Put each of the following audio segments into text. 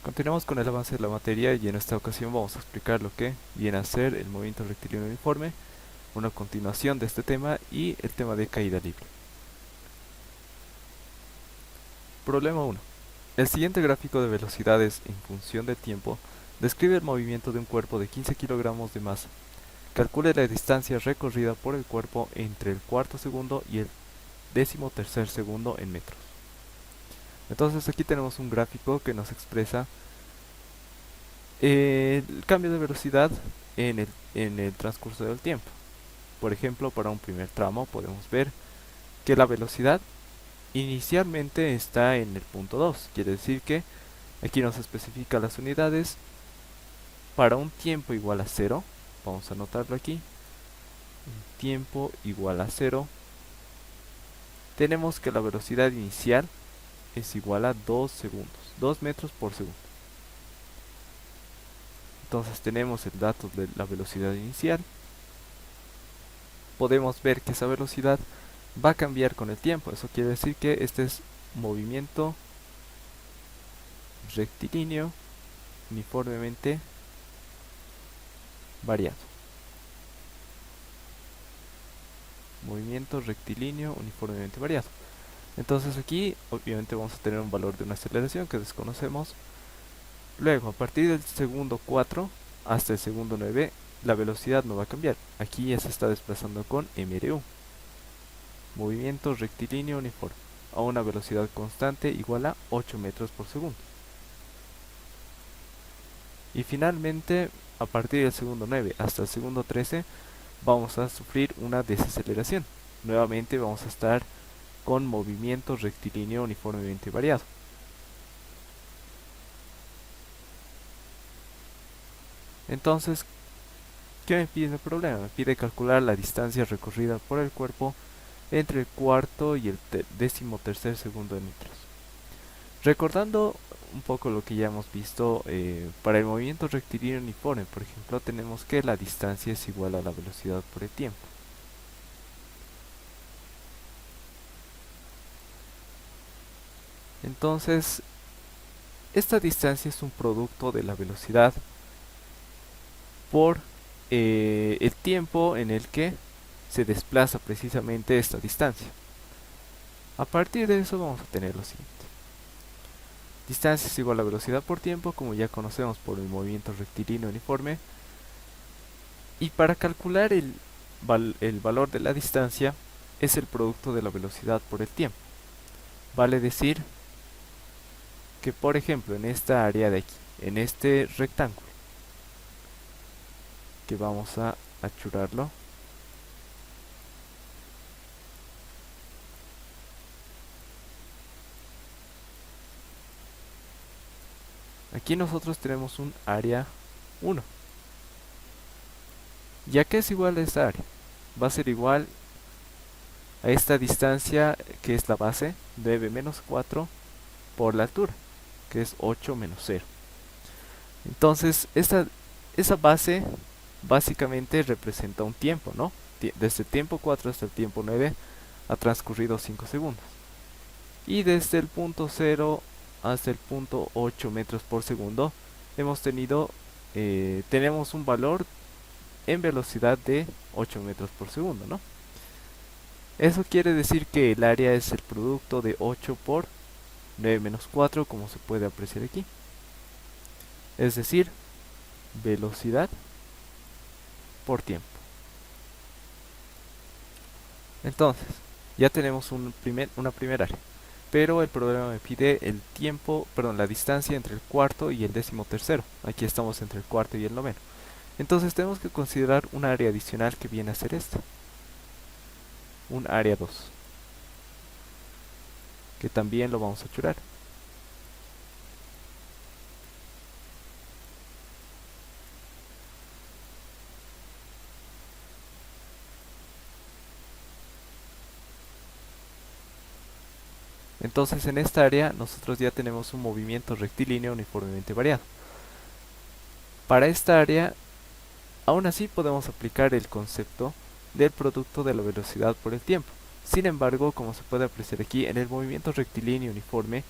Continuamos con el avance de la materia y en esta ocasión vamos a explicar lo que viene a ser el movimiento rectilíneo uniforme, una continuación de este tema y el tema de caída libre. Problema 1. El siguiente gráfico de velocidades en función del tiempo describe el movimiento de un cuerpo de 15 kilogramos de masa. Calcule la distancia recorrida por el cuerpo entre el cuarto segundo y el 13º segundo en metros. Entonces aquí tenemos un gráfico que nos expresa el cambio de velocidad en el transcurso del tiempo. Por ejemplo, para un primer tramo podemos ver que la velocidad inicialmente está en el punto 2. Quiere decir que aquí nos especifica las unidades para un tiempo igual a 0. Vamos a anotarlo aquí. Un tiempo igual a 0. Tenemos que la velocidad inicial es igual a 2 segundos, 2 metros por segundo. Entonces tenemos el dato de la velocidad inicial. Podemos ver que esa velocidad va a cambiar con el tiempo. Eso quiere decir que este es movimiento rectilíneo uniformemente variado. Movimiento rectilíneo uniformemente variado. Entonces aquí obviamente vamos a tener un valor de una aceleración que desconocemos. Luego, a partir del segundo 4 hasta el segundo 9, la velocidad no va a cambiar. Aquí ya se está desplazando con mru. Movimiento rectilíneo uniforme a una velocidad constante igual a 8 metros por segundo. Y finalmente, a partir del segundo 9 hasta el segundo 13, vamos a sufrir una desaceleración. Nuevamente vamos a estar con movimiento rectilíneo uniformemente variado. Entonces, ¿qué me pide el problema? Me pide calcular la distancia recorrida por el cuerpo entre el cuarto y el 13º segundo de metros. Recordando un poco lo que ya hemos visto, para el movimiento rectilíneo uniforme, por ejemplo, tenemos que la distancia es igual a la velocidad por el tiempo. Entonces, esta distancia es un producto de la velocidad por el tiempo en el que se desplaza precisamente esta distancia. A partir de eso vamos a tener lo siguiente. Distancia es igual a velocidad por tiempo, como ya conocemos por el movimiento rectilíneo uniforme. Y para calcular el valor de la distancia es el producto de la velocidad por el tiempo. Vale decir que, por ejemplo, en esta área de aquí, en este rectángulo, que vamos a achurarlo, aquí nosotros tenemos un área 1. ¿Ya que es igual a esta área? Va a ser igual a esta distancia que es la base, 9 menos 4 por la altura, que es 8 menos 0. Entonces, esa base básicamente representa un tiempo, ¿no? Desde el tiempo 4 hasta el tiempo 9 ha transcurrido 5 segundos. Y desde el punto 0 hasta el punto 8 metros por segundo tenemos un valor en velocidad de 8 metros por segundo, ¿no? Eso quiere decir que el área es el producto de 8 por 9 menos 4, como se puede apreciar aquí. Es decir, velocidad por tiempo. Entonces, ya tenemos una primera área. Pero el problema me pide el tiempo, perdón, la distancia entre el cuarto y el 13º. Aquí estamos entre el cuarto y el noveno. Entonces tenemos que considerar un área adicional que viene a ser esta. Un área 2. Que también lo vamos a achurar. Entonces en esta área nosotros ya tenemos un movimiento rectilíneo uniformemente variado. Para esta área, aún así podemos aplicar el concepto del producto de la velocidad por el tiempo. Sin embargo, como se puede apreciar aquí, en el movimiento rectilíneo uniforme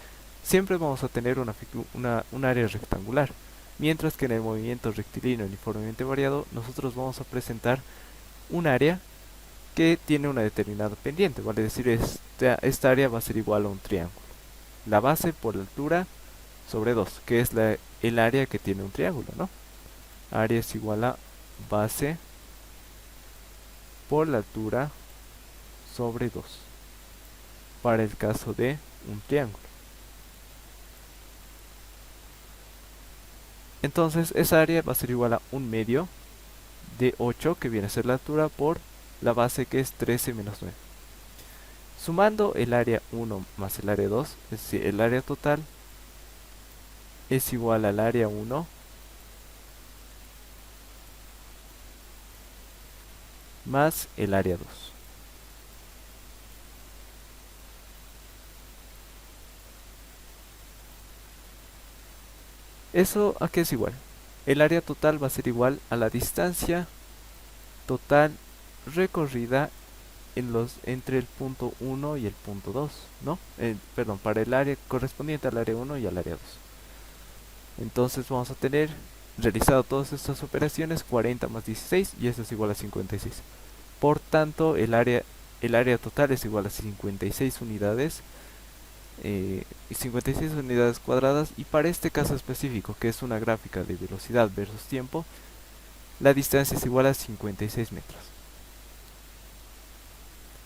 siempre vamos a tener un área rectangular, mientras que en el movimiento rectilíneo uniformemente variado nosotros vamos a presentar un área que tiene una determinada pendiente, vale decir, esta área va a ser igual a un triángulo. La base por la altura sobre 2, que es el área que tiene un triángulo, ¿no? Área es igual a base por la altura sobre 2, para el caso de un triángulo. Entonces esa área va a ser igual a un medio de 8, que viene a ser la altura, por la base, que es 13 menos 9. Sumando el área 1 más el área 2, es decir, el área total es igual al área 1 más el área 2. ¿Eso a qué es igual? El área total va a ser igual a la distancia total recorrida entre el punto 1 y el punto 2, ¿no? Perdón, para el área correspondiente al área 1 y al área 2. Entonces vamos a tener realizado todas estas operaciones, 40 más 16, y eso es igual a 56. Por tanto, el área total es igual a 56 unidades, 56 unidades cuadradas, y para este caso específico, que es una gráfica de velocidad versus tiempo, la distancia es igual a 56 metros.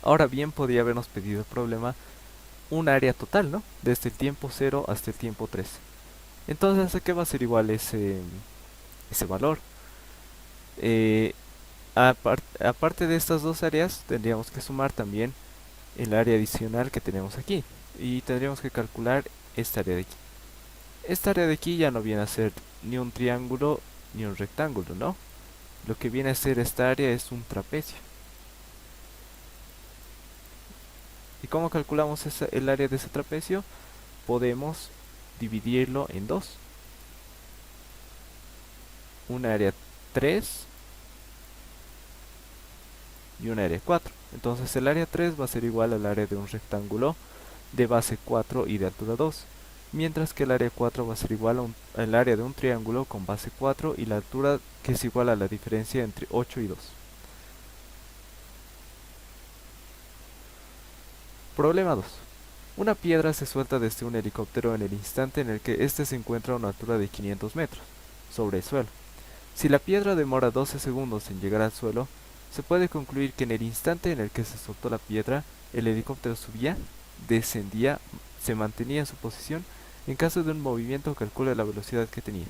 Ahora bien, podría habernos pedido el problema un área total, ¿no? Desde el tiempo 0 hasta el tiempo 3. Entonces, ¿a qué va a ser igual ese valor? Eh, Aparte de estas dos áreas, tendríamos que sumar también el área adicional que tenemos aquí. Y tendríamos que calcular esta área de aquí. Esta área de aquí ya no viene a ser ni un triángulo ni un rectángulo, ¿no? Lo que viene a ser esta área es un trapecio. ¿Y cómo calculamos el área de ese trapecio? Podemos dividirlo en dos. Un área 3 y un área 4. Entonces el área 3 va a ser igual al área de un rectángulo de base 4 y de altura 2, mientras que el área 4 va a ser igual al área de un triángulo con base 4 y la altura, que es igual a la diferencia entre 8 y 2. Problema 2. Una piedra se suelta desde un helicóptero en el instante en el que éste se encuentra a una altura de 500 metros sobre el suelo. Si la piedra demora 12 segundos en llegar al suelo, se puede concluir que en el instante en el que se soltó la piedra, el helicóptero subía, descendía, se mantenía en su posición. En caso de un movimiento, calcule la velocidad que tenía.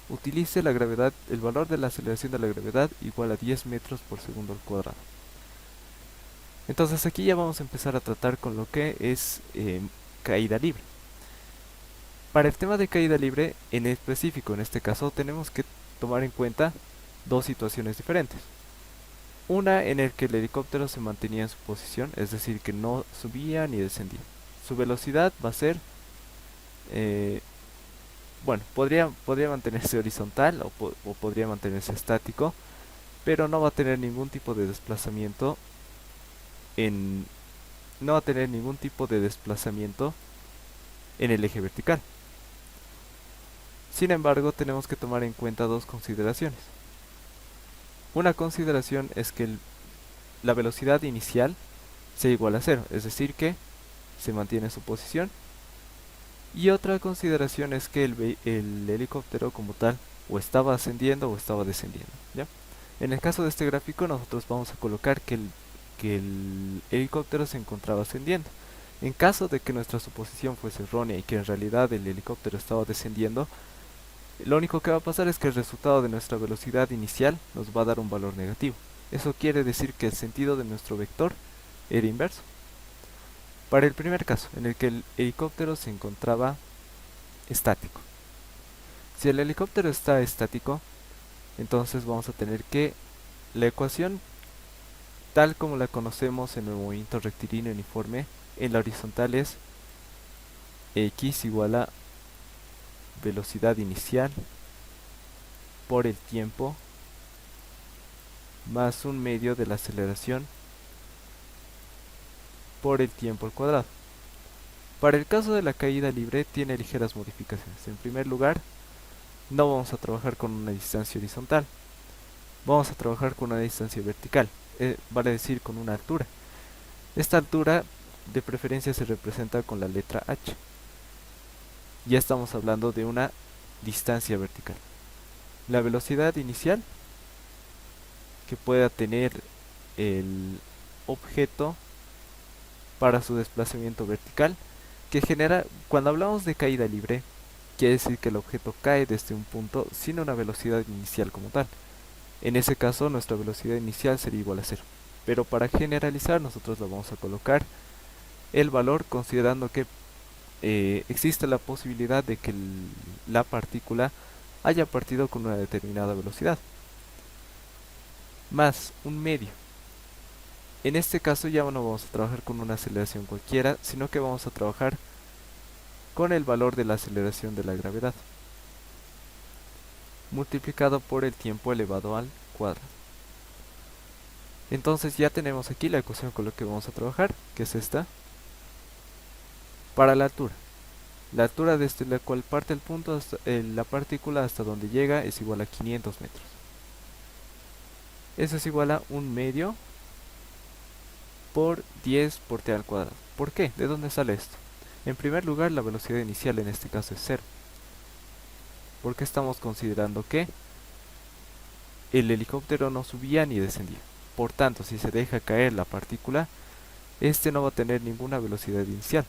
Utilice la gravedad, el valor de la aceleración de la gravedad igual a 10 metros por segundo al cuadrado. Entonces aquí ya vamos a empezar a tratar con lo que es caída libre. Para el tema de caída libre, en específico, en este caso, tenemos que tomar en cuenta dos situaciones diferentes. Una en el que el helicóptero se mantenía en su posición, es decir, que no subía ni descendía. Su velocidad va a ser, bueno, podría mantenerse horizontal o podría mantenerse estático, pero no va a tener ningún tipo de desplazamiento en, no va a tener ningún tipo de desplazamiento en el eje vertical. Sin embargo, tenemos que tomar en cuenta dos consideraciones. Una consideración es que la velocidad inicial sea igual a cero, es decir, que se mantiene en su posición. Y otra consideración es que el helicóptero como tal o estaba ascendiendo o estaba descendiendo, ¿ya? En el caso de este gráfico, nosotros vamos a colocar que el helicóptero se encontraba ascendiendo. En caso de que nuestra suposición fuese errónea y que en realidad el helicóptero estaba descendiendo, lo único que va a pasar es que el resultado de nuestra velocidad inicial nos va a dar un valor negativo. Eso quiere decir que el sentido de nuestro vector era inverso. Para el primer caso, en el que el helicóptero se encontraba estático. Si el helicóptero está estático, entonces vamos a tener que la ecuación tal como la conocemos en el movimiento rectilíneo uniforme en la horizontal es x igual a velocidad inicial por el tiempo más un medio de la aceleración por el tiempo al cuadrado. Para el caso de la caída libre tiene ligeras modificaciones. En primer lugar, no vamos a trabajar con una distancia horizontal, vamos a trabajar con una distancia vertical, vale decir con una altura. Esta altura de preferencia se representa con la letra H. Ya estamos hablando de una distancia vertical. La velocidad inicial que pueda tener el objeto para su desplazamiento vertical, que genera, cuando hablamos de caída libre, quiere decir que el objeto cae desde un punto sin una velocidad inicial como tal. En ese caso nuestra velocidad inicial sería igual a cero. Pero para generalizar nosotros le vamos a colocar el valor considerando que existe la posibilidad de que la partícula haya partido con una determinada velocidad, más un medio. En este caso ya no vamos a trabajar con una aceleración cualquiera, sino que vamos a trabajar con el valor de la aceleración de la gravedad, multiplicado por el tiempo elevado al cuadrado. Entonces ya tenemos aquí la ecuación con la que vamos a trabajar, que es esta, para la altura. La altura desde la cual parte el punto hasta, la partícula hasta donde llega es igual a 500 metros. Eso es igual a un medio por 10 por t al cuadrado. ¿Por qué? ¿De dónde sale esto? En primer lugar, la velocidad inicial en este caso es 0. Porque estamos considerando que el helicóptero no subía ni descendía. Por tanto, si se deja caer la partícula, este no va a tener ninguna velocidad inicial.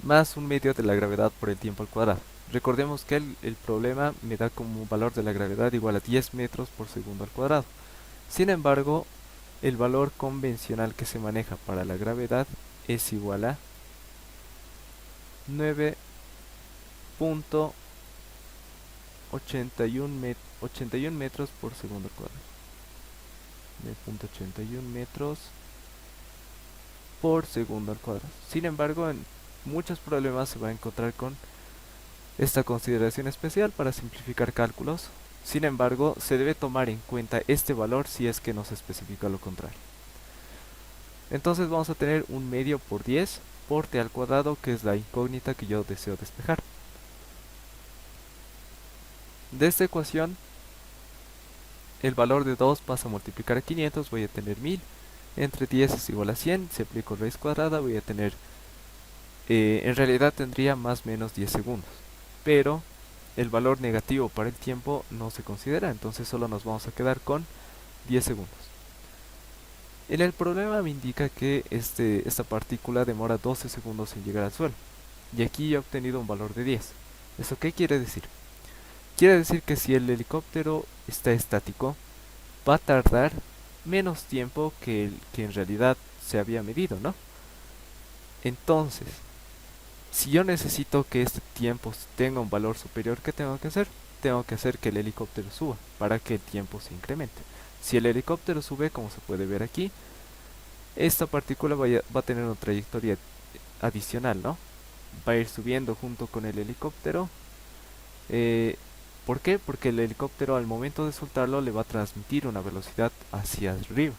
Más un medio de la gravedad por el tiempo al cuadrado. Recordemos que el problema me da como valor de la gravedad igual a 10 metros por segundo al cuadrado. Sin embargo, el valor convencional que se maneja para la gravedad es igual a 9.81 metros por segundo al cuadrado. 9.81 metros por segundo al cuadrado. Sin embargo, en muchos problemas se va a encontrar con esta consideración especial para simplificar cálculos. Sin embargo, se debe tomar en cuenta este valor si es que no se especifica lo contrario. Entonces vamos a tener un medio por 10 por t al cuadrado, que es la incógnita que yo deseo despejar. De esta ecuación, el valor de 2 pasa a multiplicar a 500, voy a tener 1000. Entre 10 es igual a 100, si aplico raíz cuadrada voy a tener, en realidad tendría más o menos 10 segundos. Pero el valor negativo para el tiempo no se considera, entonces solo nos vamos a quedar con 10 segundos. En el problema me indica que esta partícula demora 12 segundos en llegar al suelo, y aquí he obtenido un valor de 10. ¿Eso qué quiere decir? Quiere decir que si el helicóptero está estático, va a tardar menos tiempo que el que en realidad se había medido, ¿no? Entonces, si yo necesito que este tiempo tenga un valor superior, ¿qué tengo que hacer? Tengo que hacer que el helicóptero suba para que el tiempo se incremente. Si el helicóptero sube, como se puede ver aquí, esta partícula va a tener una trayectoria adicional, ¿no? Va a ir subiendo junto con el helicóptero. ¿Por qué? Porque el helicóptero al momento de soltarlo le va a transmitir una velocidad hacia arriba.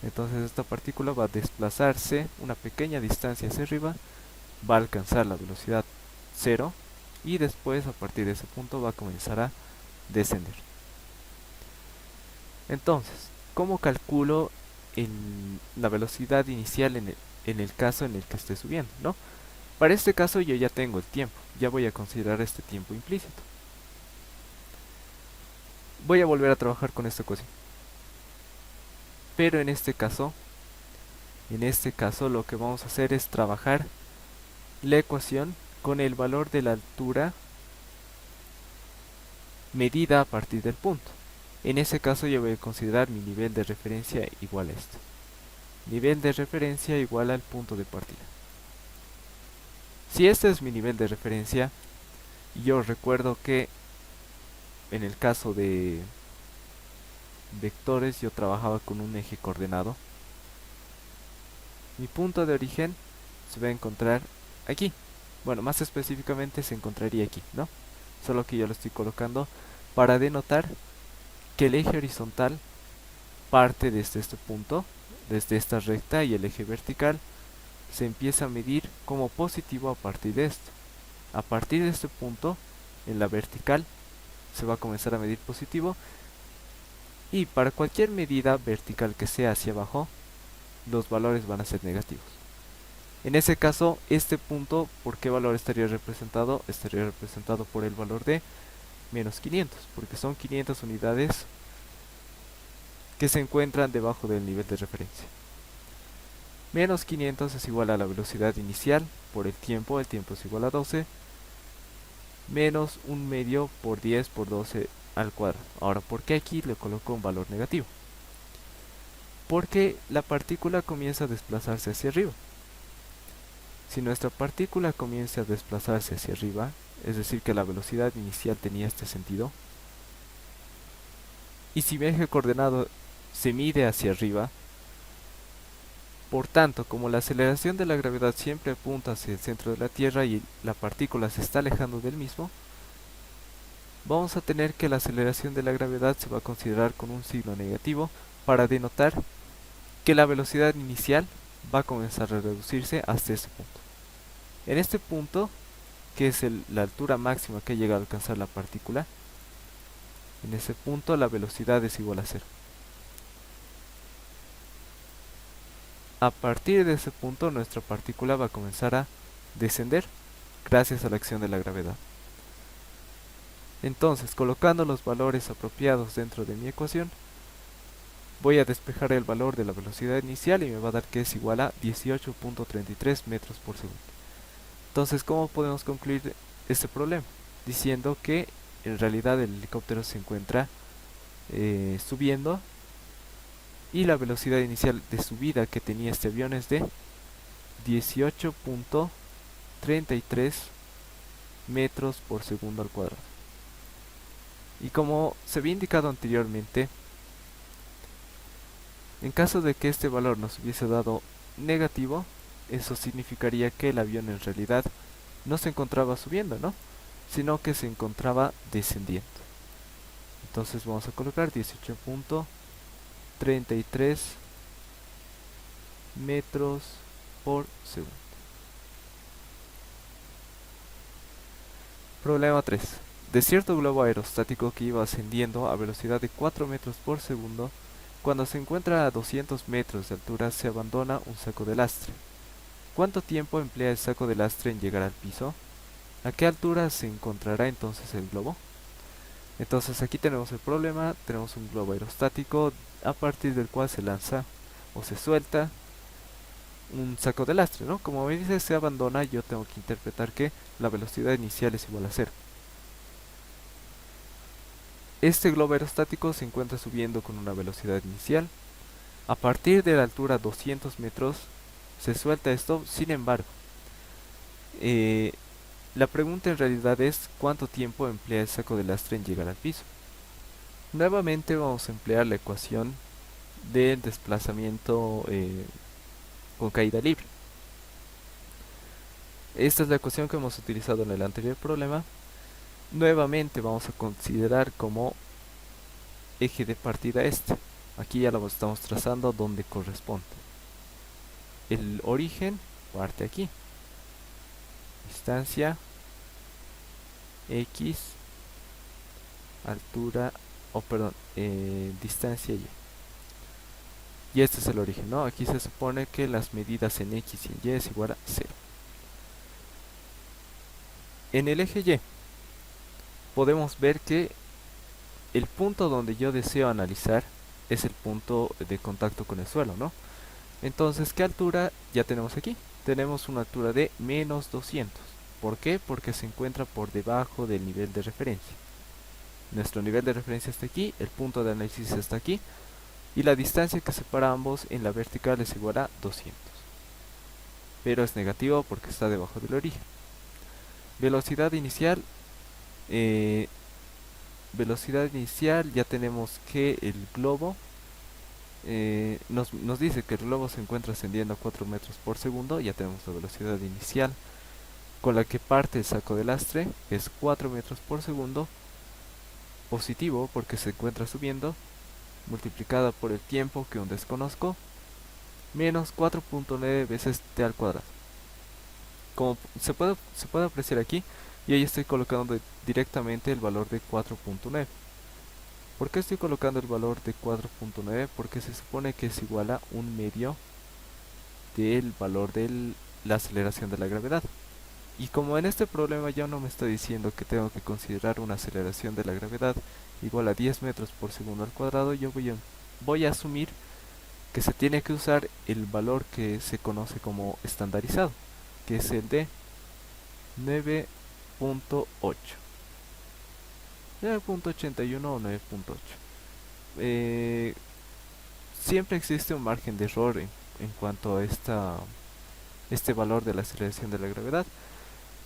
Entonces esta partícula va a desplazarse una pequeña distancia hacia arriba, va a alcanzar la velocidad 0 y después a partir de ese punto va a comenzar a descender. Entonces, ¿cómo calculo la velocidad inicial en el caso en el que esté subiendo, ¿no? Para este caso yo ya tengo el tiempo, ya voy a considerar este tiempo implícito. Voy a volver a trabajar con esta ecuación. Pero en este caso lo que vamos a hacer es trabajar la ecuación con el valor de la altura medida a partir del punto. En ese caso yo voy a considerar mi nivel de referencia igual a esto. Nivel de referencia igual al punto de partida. Si este es mi nivel de referencia, yo recuerdo que en el caso de vectores yo trabajaba con un eje coordenado. Mi punto de origen se va a encontrar aquí. Bueno, más específicamente se encontraría aquí, ¿no? Solo que yo lo estoy colocando para denotar que el eje horizontal parte desde este punto, desde esta recta, y el eje vertical se empieza a medir como positivo a partir de esto. A partir de este punto, en la vertical, se va a comenzar a medir positivo, y para cualquier medida vertical que sea hacia abajo, los valores van a ser negativos. En ese caso, este punto, ¿por qué valor estaría representado? Estaría representado por el valor de menos 500, porque son 500 unidades que se encuentran debajo del nivel de referencia. Menos 500 es igual a la velocidad inicial por el tiempo es igual a 12, menos un medio por 10 por 12 al cuadrado. Ahora, ¿por qué aquí le coloco un valor negativo? Porque la partícula comienza a desplazarse hacia arriba. Si nuestra partícula comienza a desplazarse hacia arriba, es decir que la velocidad inicial tenía este sentido, y si mi eje coordenado se mide hacia arriba, por tanto, como la aceleración de la gravedad siempre apunta hacia el centro de la Tierra y la partícula se está alejando del mismo, vamos a tener que la aceleración de la gravedad se va a considerar con un signo negativo para denotar que la velocidad inicial va a comenzar a reducirse hasta ese punto. En este punto, que es la altura máxima que llega a alcanzar la partícula, en ese punto la velocidad es igual a cero. A partir de ese punto nuestra partícula va a comenzar a descender gracias a la acción de la gravedad. Entonces, colocando los valores apropiados dentro de mi ecuación, voy a despejar el valor de la velocidad inicial y me va a dar que es igual a 18.33 metros por segundo. Entonces, ¿cómo podemos concluir este problema? Diciendo que en realidad el helicóptero se encuentra subiendo, y la velocidad inicial de subida que tenía este avión es de 18.33 metros por segundo al cuadrado. Y como se había indicado anteriormente, en caso de que este valor nos hubiese dado negativo, eso significaría que el avión en realidad no se encontraba subiendo, ¿no? Sino que se encontraba descendiendo. Entonces vamos a colocar 18.33 metros por segundo. Problema 3. De cierto globo aerostático que iba ascendiendo a velocidad de 4 metros por segundo, cuando se encuentra a 200 metros de altura se abandona un saco de lastre. ¿Cuánto tiempo emplea el saco de lastre en llegar al piso? ¿A qué altura se encontrará entonces el globo? Entonces aquí tenemos el problema, tenemos un globo aerostático a partir del cual se lanza o se suelta un saco de lastre, ¿no? Como me dice se abandona, yo tengo que interpretar que la velocidad inicial es igual a cero. Este globo aerostático se encuentra subiendo con una velocidad inicial. A partir de la altura 200 metros se suelta esto, sin embargo, la pregunta en realidad es ¿cuánto tiempo emplea el saco de lastre en llegar al piso? Nuevamente vamos a emplear la ecuación del desplazamiento con caída libre. Esta es la ecuación que hemos utilizado en el anterior problema. Nuevamente vamos a considerar como eje de partida este. Aquí ya lo estamos trazando donde corresponde. El origen parte aquí. Distancia X, altura, distancia Y. Y este es el origen, ¿no? Aquí se supone que las medidas en X y en Y es igual a 0. En el eje Y podemos ver que el punto donde yo deseo analizar es el punto de contacto con el suelo, ¿no? Entonces, ¿qué altura ya tenemos aquí? Tenemos una altura de menos 200. ¿Por qué? Porque se encuentra por debajo del nivel de referencia. Nuestro nivel de referencia está aquí, el punto de análisis está aquí, y la distancia que separa ambos en la vertical es igual a 200. Pero es negativo porque está debajo del origen. Velocidad inicial. Ya tenemos que el globo nos dice que el globo se encuentra ascendiendo a 4 metros por segundo. Ya tenemos la velocidad inicial con la que parte el saco de lastre, que es 4 metros por segundo, positivo porque se encuentra subiendo, multiplicada por el tiempo que aún desconozco, menos 4.9 veces t al cuadrado. Como se puede apreciar aquí, y ahí estoy colocando directamente el valor de 4.9. ¿Por qué estoy colocando el valor de 4.9? Porque se supone que es igual a un medio del valor de la aceleración de la gravedad. Y como en este problema ya no me está diciendo que tengo que considerar una aceleración de la gravedad igual a 10 metros por segundo al cuadrado, yo voy a asumir que se tiene que usar el valor que se conoce como estandarizado, que es el de 9.8. 9.81 o 9.8. Siempre existe un margen de error en cuanto a este valor de la aceleración de la gravedad.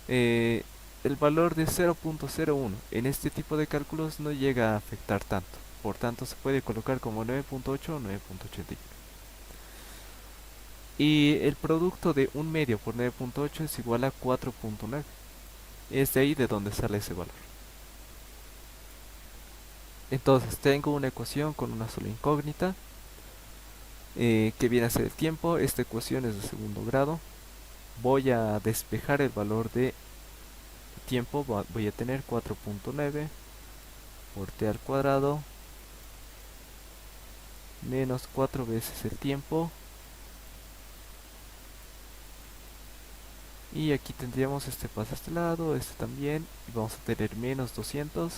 eh, el valor de 0.01 en este tipo de cálculos no llega a afectar tanto, por tanto se puede colocar como 9.8 o 9.81. Y el producto de un medio por 9.8 es igual a 4.9. Es de ahí de donde sale ese valor. Entonces tengo una ecuación con una sola incógnita, que viene a ser el tiempo. Esta ecuación es de segundo grado. Voy a despejar el valor de tiempo. Voy a tener 4.9 por t al cuadrado menos 4 veces el tiempo. Y aquí tendríamos este pasa a este lado, este también. Y vamos a tener menos 200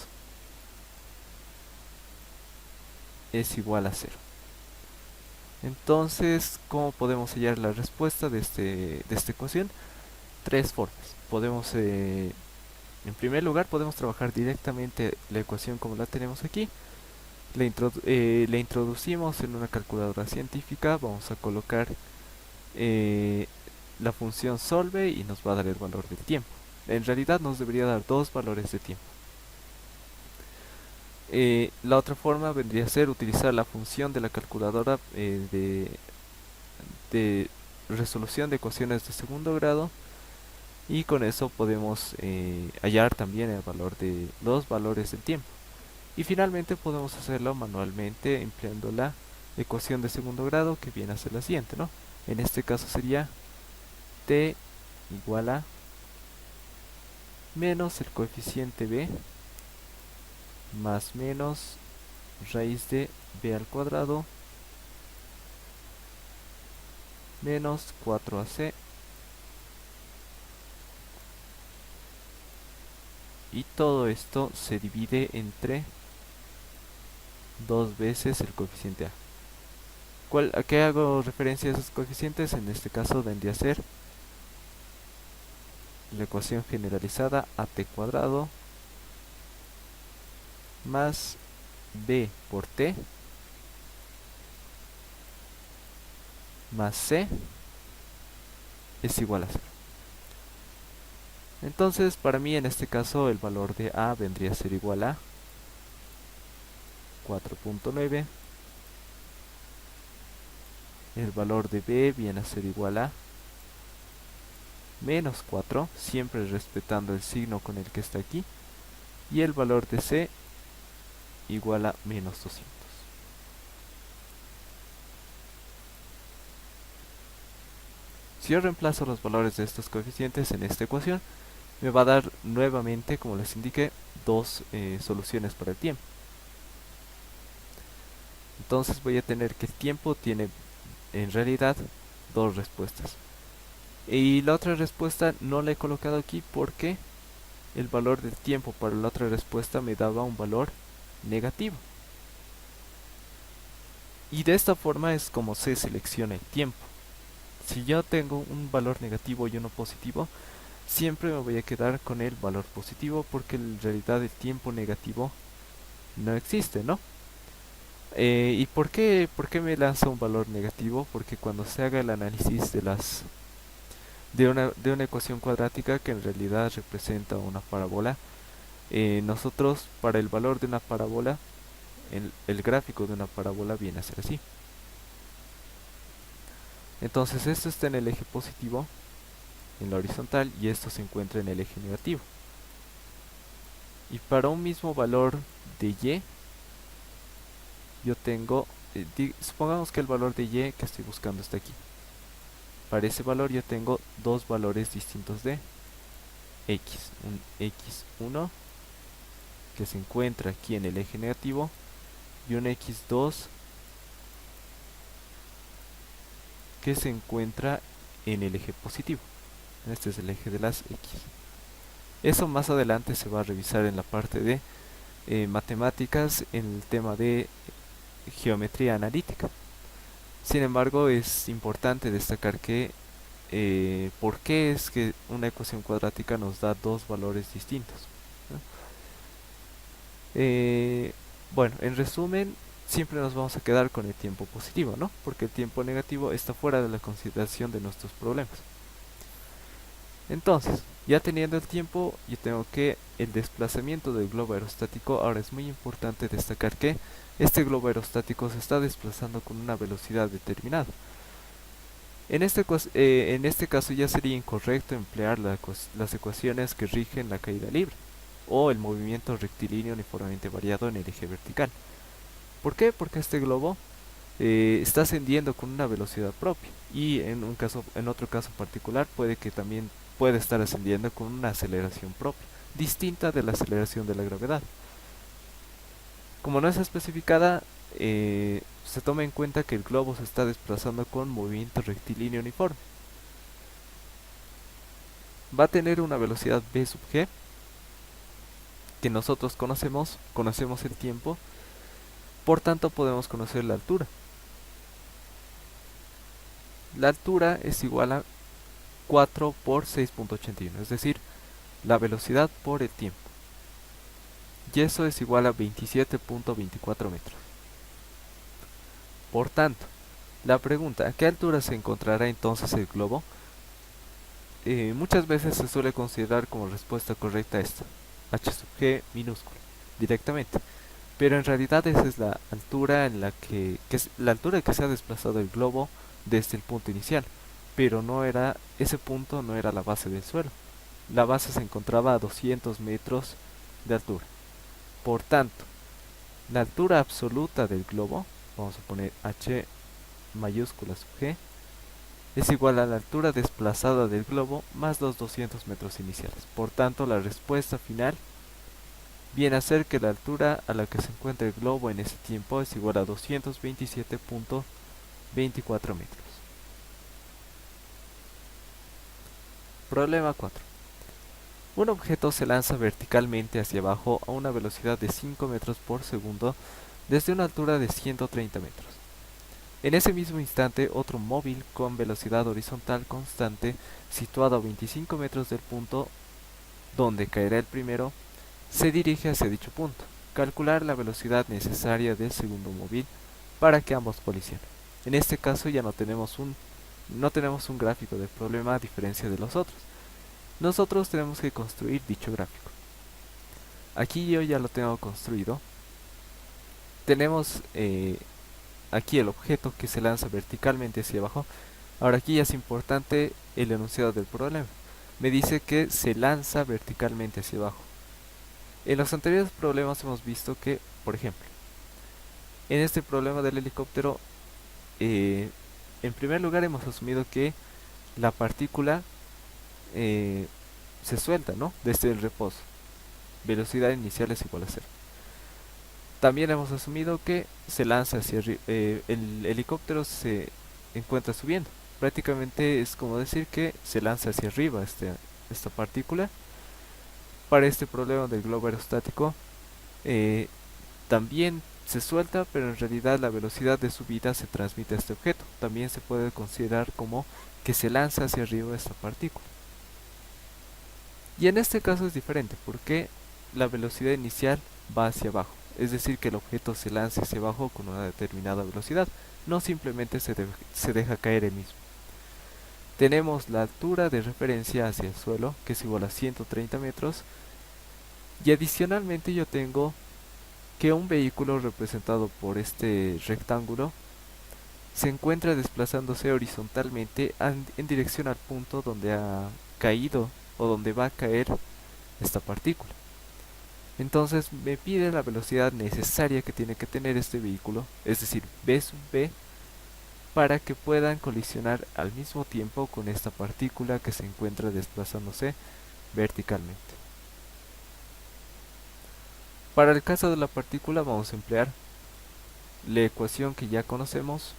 es igual a 0. Entonces, ¿cómo podemos hallar la respuesta de esta ecuación? Tres formas. En primer lugar, podemos trabajar directamente la ecuación como la tenemos aquí. La introducimos en una calculadora científica. Vamos a colocar eh, la función solve y nos va a dar el valor del tiempo. En realidad nos debería dar dos valores de tiempo. La otra forma vendría a ser utilizar la función de la calculadora de resolución de ecuaciones de segundo grado, y con eso podemos hallar también el valor de los valores del tiempo. Y finalmente podemos hacerlo manualmente empleando la ecuación de segundo grado, que viene a ser la siguiente, ¿no? En este caso sería t igual a menos el coeficiente b más menos raíz de b al cuadrado menos 4ac, y todo esto se divide entre dos veces el coeficiente a. ¿A qué hago referencia a esos coeficientes? En este caso vendría a ser la ecuación generalizada at cuadrado más b por t más c es igual a 0. Entonces, para mí en este caso el valor de a vendría a ser igual a 4.9. El valor de b viene a ser igual a menos 4, siempre respetando el signo con el que está aquí. Y el valor de c igual a menos 200. Si yo reemplazo los valores de estos coeficientes en esta ecuación, me va a dar nuevamente, como les indiqué, dos soluciones para el tiempo. Entonces voy a tener que el tiempo tiene en realidad dos respuestas. Y la otra respuesta no la he colocado aquí porque el valor del tiempo para la otra respuesta me daba un valor negativo. Y de esta forma es como se selecciona el tiempo. Si yo tengo un valor negativo y uno positivo, siempre me voy a quedar con el valor positivo, porque en realidad el tiempo negativo no existe, ¿no? ¿Y por qué me lanza un valor negativo? Porque cuando se haga el análisis de una ecuación cuadrática que en realidad representa una parábola, nosotros para el valor de una parábola, el gráfico de una parábola viene a ser así. Entonces esto está en el eje positivo, en la horizontal, y esto se encuentra en el eje negativo. Y para un mismo valor de y, yo tengo supongamos que el valor de y que estoy buscando está aquí. Para ese valor yo tengo dos valores distintos de x, un x1 que se encuentra aquí en el eje negativo y un x2 que se encuentra en el eje positivo. Este es el eje de las x. Eso más adelante se va a revisar en la parte de matemáticas, en el tema de geometría analítica. Sin embargo, es importante destacar que por qué es que una ecuación cuadrática nos da dos valores distintos, ¿no? Bueno, en resumen, siempre nos vamos a quedar con el tiempo positivo, ¿no? Porque el tiempo negativo está fuera de la consideración de nuestros problemas. Entonces, ya teniendo el tiempo, yo tengo que el desplazamiento del globo aerostático. Ahora es muy importante destacar que este globo aerostático se está desplazando con una velocidad determinada. En este caso ya sería incorrecto emplear las ecuaciones que rigen la caída libre o el movimiento rectilíneo uniformemente variado en el eje vertical. ¿Por qué? Porque este globo está ascendiendo con una velocidad propia y en otro caso particular puede que también puede estar ascendiendo con una aceleración propia, distinta de la aceleración de la gravedad. Como no es especificada, se toma en cuenta que el globo se está desplazando con movimiento rectilíneo uniforme. Va a tener una velocidad v sub g, que nosotros conocemos el tiempo, por tanto podemos conocer la altura. La altura es igual a 4 por 6.81, es decir, la velocidad por el tiempo. Y eso es igual a 27.24 metros. Por tanto, la pregunta, ¿a qué altura se encontrará entonces el globo? Muchas veces se suele considerar como respuesta correcta esta, h sub g minúscula, directamente. Pero en realidad esa es la altura en que es la altura que se ha desplazado el globo desde el punto inicial. Pero ese punto no era la base del suelo. La base se encontraba a 200 metros de altura. Por tanto, la altura absoluta del globo, vamos a poner h mayúscula sub g, es igual a la altura desplazada del globo más los 200 metros iniciales. Por tanto, la respuesta final viene a ser que la altura a la que se encuentra el globo en ese tiempo es igual a 227.24 metros. Problema 4. Un objeto se lanza verticalmente hacia abajo a una velocidad de 5 metros por segundo desde una altura de 130 metros. En ese mismo instante, otro móvil con velocidad horizontal constante, situado a 25 metros del punto donde caerá el primero, se dirige hacia dicho punto. Calcular la velocidad necesaria del segundo móvil para que ambos colisionen. En este caso ya no tenemos un gráfico del problema a diferencia de los otros. Nosotros tenemos que construir dicho gráfico. Aquí yo ya lo tengo construido. Tenemos aquí el objeto que se lanza verticalmente hacia abajo. Ahora aquí ya es importante el enunciado del problema. Me dice que se lanza verticalmente hacia abajo. En los anteriores problemas hemos visto que, por ejemplo, en este problema del helicóptero, en primer lugar hemos asumido que la partícula se suelta, ¿no? Desde el reposo. Velocidad inicial es igual a 0. También hemos asumido que se lanza hacia arriba, el helicóptero se encuentra subiendo. Prácticamente es como decir que se lanza hacia arriba esta partícula. Para este problema del globo aerostático, también se suelta, pero en realidad la velocidad de subida se transmite a este objeto. También se puede considerar como que se lanza hacia arriba esta partícula. Y en este caso es diferente, porque la velocidad inicial va hacia abajo. Es decir, que el objeto se lanza hacia abajo con una determinada velocidad, no simplemente se deja caer el mismo. Tenemos la altura de referencia hacia el suelo, que es igual a 130 metros, y adicionalmente yo tengo que un vehículo representado por este rectángulo se encuentra desplazándose horizontalmente en dirección al punto donde ha caído o donde va a caer esta partícula. Entonces me pide la velocidad necesaria que tiene que tener este vehículo, es decir, v sub b, para que puedan colisionar al mismo tiempo con esta partícula que se encuentra desplazándose verticalmente. Para el caso de la partícula vamos a emplear la ecuación que ya conocemos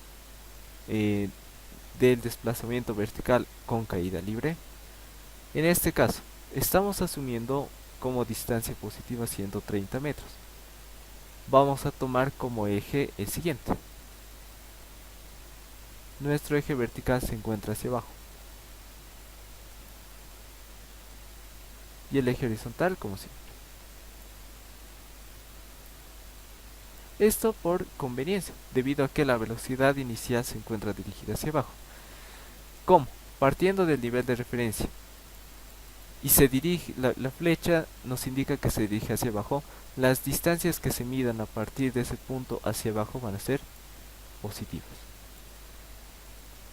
del desplazamiento vertical con caída libre. En este caso, estamos asumiendo como distancia positiva 130 metros. Vamos a tomar como eje el siguiente. Nuestro eje vertical se encuentra hacia abajo. Y el eje horizontal como siempre. Esto por conveniencia, debido a que la velocidad inicial se encuentra dirigida hacia abajo. ¿Cómo? Partiendo del nivel de referencia. Y se dirige, la flecha nos indica que se dirige hacia abajo. Las distancias que se midan a partir de ese punto hacia abajo van a ser positivas.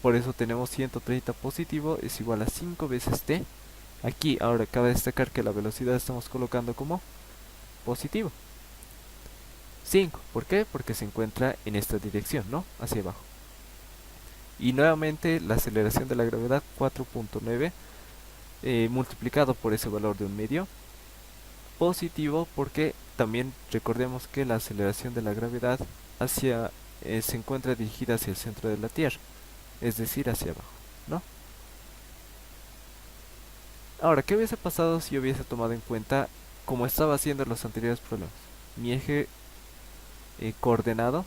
Por eso tenemos 130 positivo es igual a 5 veces t. Aquí ahora cabe destacar que la velocidad estamos colocando como positivo. 5, ¿por qué? Porque se encuentra en esta dirección, ¿no? Hacia abajo. Y nuevamente la aceleración de la gravedad 4.9 multiplicado por ese valor de un medio. Positivo porque también recordemos que la aceleración de la gravedad se encuentra dirigida hacia el centro de la Tierra, es decir, hacia abajo, ¿no? Ahora, ¿qué hubiese pasado si yo hubiese tomado en cuenta, como estaba haciendo en los anteriores problemas, mi eje coordenado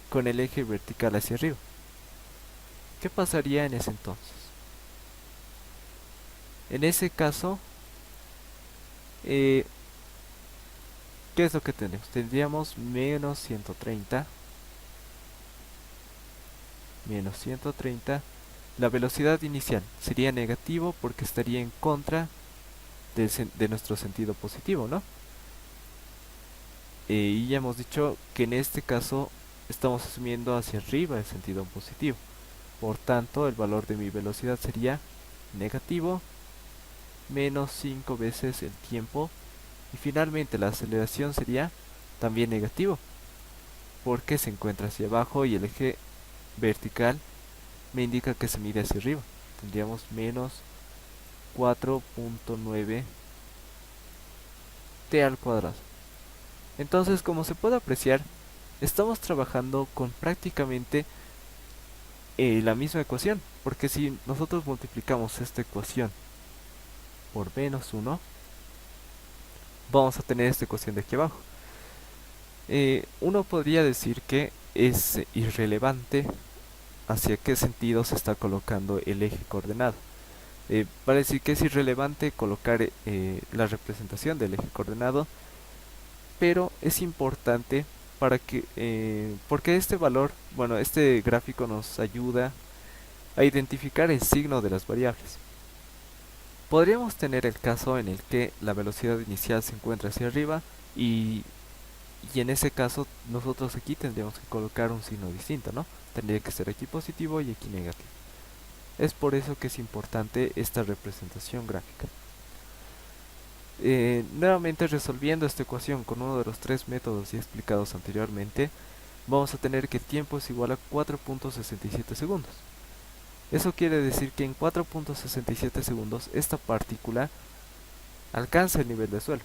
con el eje vertical hacia arriba? ¿Qué pasaría en ese entonces? En ese caso, ¿qué es lo que tenemos? Tendríamos menos 130. La velocidad inicial sería negativo porque estaría en contra de nuestro sentido positivo, ¿no? Y ya hemos dicho que en este caso estamos asumiendo hacia arriba el sentido positivo. Por tanto, el valor de mi velocidad sería negativo menos 5 veces el tiempo. Y finalmente la aceleración sería también negativo porque se encuentra hacia abajo y el eje vertical me indica que se mide hacia arriba. Tendríamos menos 4.9 t al cuadrado. Entonces, como se puede apreciar, estamos trabajando con prácticamente la misma ecuación, porque si nosotros multiplicamos esta ecuación por menos 1, vamos a tener esta ecuación de aquí abajo. Uno podría decir que es irrelevante hacia qué sentido se está colocando el eje coordenado. Para decir que es irrelevante colocar la representación del eje coordenado, pero es importante para que, porque este valor, bueno, este gráfico nos ayuda a identificar el signo de las variables. Podríamos tener el caso en el que la velocidad inicial se encuentra hacia arriba y en ese caso nosotros aquí tendríamos que colocar un signo distinto, ¿no? Tendría que ser aquí positivo y aquí negativo. Es por eso que es importante esta representación gráfica. Nuevamente resolviendo esta ecuación con uno de los tres métodos ya explicados anteriormente, vamos a tener que el tiempo es igual a 4.67 segundos. Eso quiere decir que en 4.67 segundos esta partícula alcanza el nivel del suelo.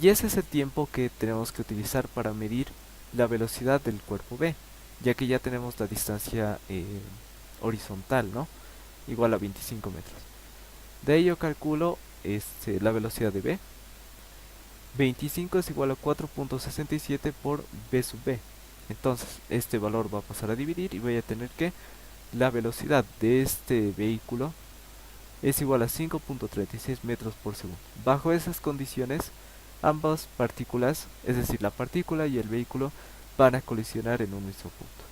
Y ese es el tiempo que tenemos que utilizar para medir la velocidad del cuerpo B, ya que ya tenemos la distancia horizontal, ¿no? Igual a 25 metros. De ahí yo calculo la velocidad de B. 25 es igual a 4.67 por B sub B. Entonces este valor va a pasar a dividir y voy a tener que la velocidad de este vehículo es igual a 5.36 metros por segundo. Bajo esas condiciones, ambas partículas, es decir, la partícula y el vehículo, van a colisionar en un mismo punto.